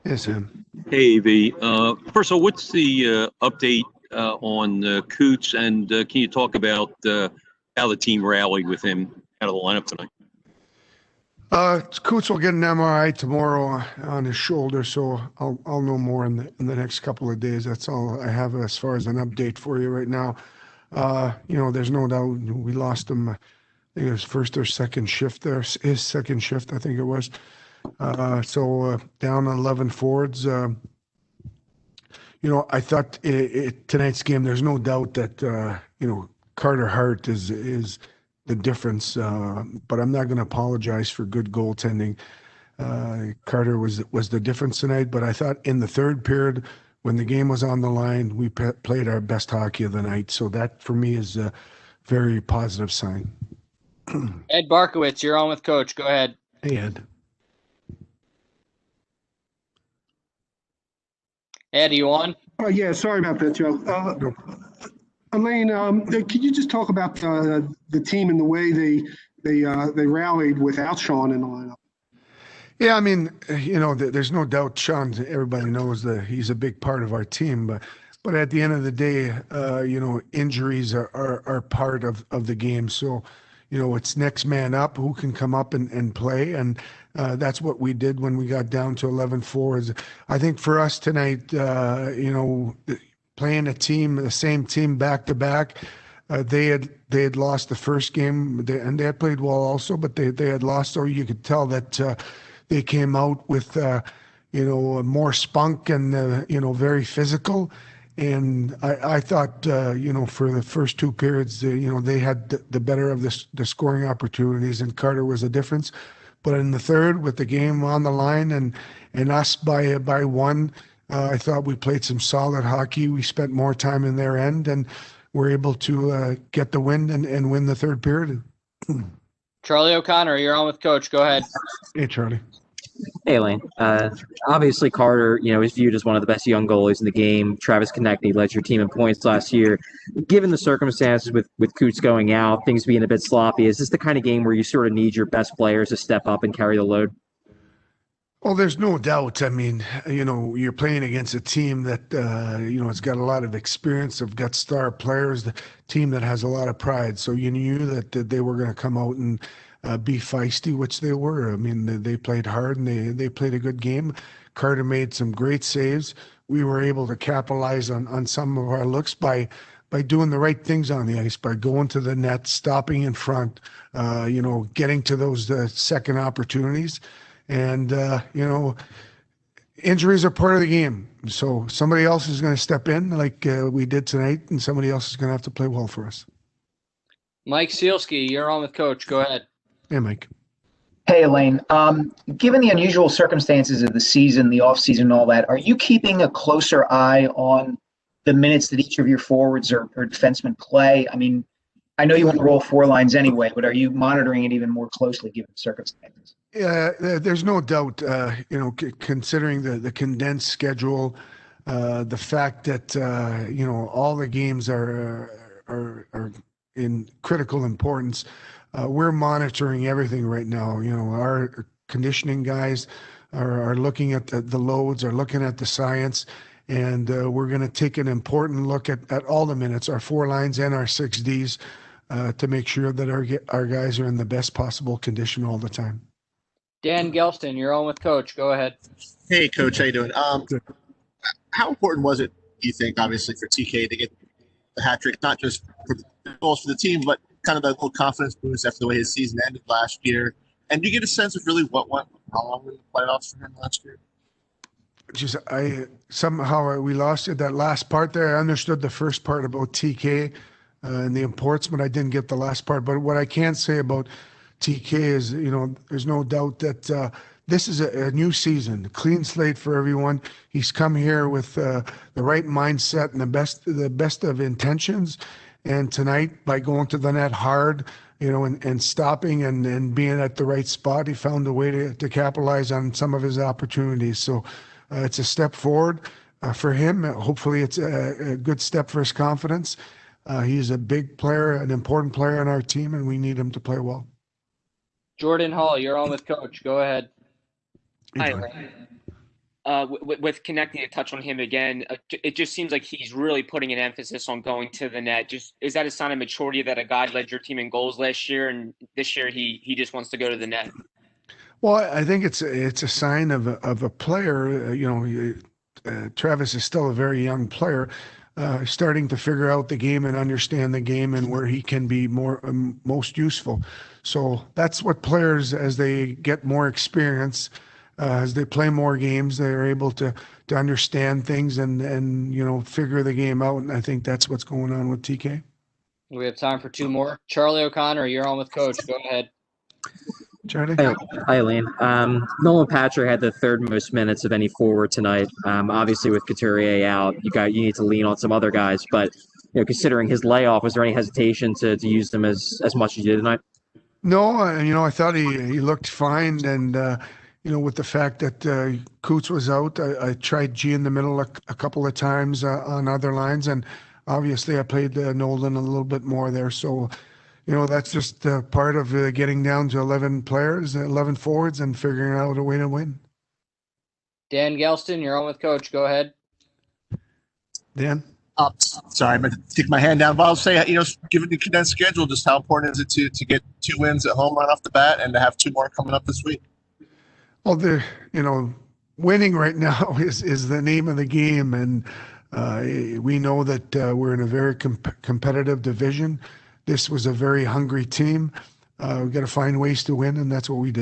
Yes, Sam. Hey, V. First of all, what's the update on Coots, and can you talk about how the team rallied with him out of the lineup tonight? Coots will get an MRI tomorrow on his shoulder, so I'll know more in the next couple of days. That's all I have as far as an update for you right now. There's no doubt we lost him. I think it was first or second shift there, his second shift, I think it was. So down 11 forwards. I thought tonight's game. There's no doubt that Carter Hart is the difference. But I'm not going to apologize for good goaltending. Carter was the difference tonight. But I thought in the third period, when the game was on the line, we played our best hockey of the night. So that for me is a very positive sign. Ed Barkowitz, you're on with Coach. Go ahead. Hey, Ed. Ed, are you on? Yeah, sorry about that, Joe. Elaine, could you just talk about the team and the way they rallied without Sean in the lineup? Yeah, I mean, there's no doubt Sean, everybody knows that he's a big part of our team, but at the end of the day, injuries are part of the game. So, it's next man up who can come up and play. And that's what we did when we got down to 11 forwards. I think for us tonight, playing the same team back to back, they had lost the first game, and they had played well also, but they had lost. So you could tell that they came out with more spunk and very physical. And I thought for the first two periods, they had the better of the scoring opportunities, and Carter was the difference. But in the third, with the game on the line and us by one, I thought we played some solid hockey. We spent more time in their end, and were able to get the win and win the third period. Charlie O'Connor, you're on with Coach. Go ahead. Hey, Charlie. Hey, Elaine. Obviously, Carter, is viewed as one of the best young goalies in the game. Travis Konecny led your team in points last year. Given the circumstances with Coots going out, things being a bit sloppy, is this the kind of game where you sort of need your best players to step up and carry the load? Well, there's no doubt. I mean, you're playing against a team that, it's got a lot of experience. They've got star players, the team that has a lot of pride. So you knew that they were going to come out and be feisty, which they were. I mean, they played hard and they played a good game. Carter made some great saves. We were able to capitalize on some of our looks by doing the right things on the ice, by going to the net, stopping in front, getting to those second opportunities. And, injuries are part of the game. So somebody else is going to step in like we did tonight, and somebody else is going to have to play well for us. Mike Sealski, you're on with Coach. Go ahead. Hey, Mike. Hey, Elaine. Given the unusual circumstances of the season, the offseason and all that, are you keeping a closer eye on the minutes that each of your forwards or defensemen play? I mean, I know you want to roll four lines anyway, but are you monitoring it even more closely given the circumstances? Yeah, there's no doubt, considering the condensed schedule, the fact that, all the games are in critical importance. We're monitoring everything right now. Our conditioning guys are looking at the loads, are looking at the science, and we're going to take an important look at all the minutes, our four lines and our 6Ds, to make sure that our guys are in the best possible condition all the time. Dan Gelston, you're on with Coach. Go ahead. Hey, Coach, how you doing? How important was it, do you think, obviously, for TK to get the hat trick, not just for the goals for the team, but kind of that little confidence boost after the way his season ended last year? And do you get a sense of really what went wrong in the playoffs for him last year? Somehow we lost it, that last part there. I understood the first part about TK and the importance, but I didn't get the last part. But what I can say about TK is, there's no doubt that this is a new season, a clean slate for everyone. He's come here with the right mindset and the best of intentions. And tonight, by going to the net hard, and stopping and being at the right spot, he found a way to capitalize on some of his opportunities. So it's a step forward for him. Hopefully it's a good step for his confidence. He's a big player, an important player on our team, and we need him to play well. Jordan Hall, you're on with Coach. Go ahead. Hi, Elaine. with Konecny, to touch on him again, it just seems like he's really putting an emphasis on going to the net. Just is that a sign of maturity that a guy led your team in goals last year, and this year he just wants to go to the net? Well, I think it's a sign of a player. Travis is still a very young player, starting to figure out the game and understand the game and where he can be most useful. So that's what players, as they get more experience, as they play more games, they're able to understand things and figure the game out. And I think that's what's going on with TK. We have time for two more. Charlie O'Connor, you're on with Coach. Go ahead. Charlie? Hi, Elaine. Nolan Patrick had the third most minutes of any forward tonight. Obviously, with Couturier out, you need to lean on some other guys. But considering his layoff, was there any hesitation to use them as much as you did tonight? No, I thought he looked fine, and with the fact that Coots was out, I tried G in the middle a couple of times on other lines, and obviously I played Nolan a little bit more there. So, that's just part of getting down to 11 players, 11 forwards, and figuring out a way to win. Dan Gelston, you're on with Coach. Go ahead. Dan? Sorry, I'm going to take my hand down. But I'll say, given the condensed schedule, just how important is it to get 2 wins at home right off the bat and to have 2 more coming up this week? Well, winning right now is the name of the game, and we know that we're in a very competitive division. This was a very hungry team. We've got to find ways to win, and that's what we did.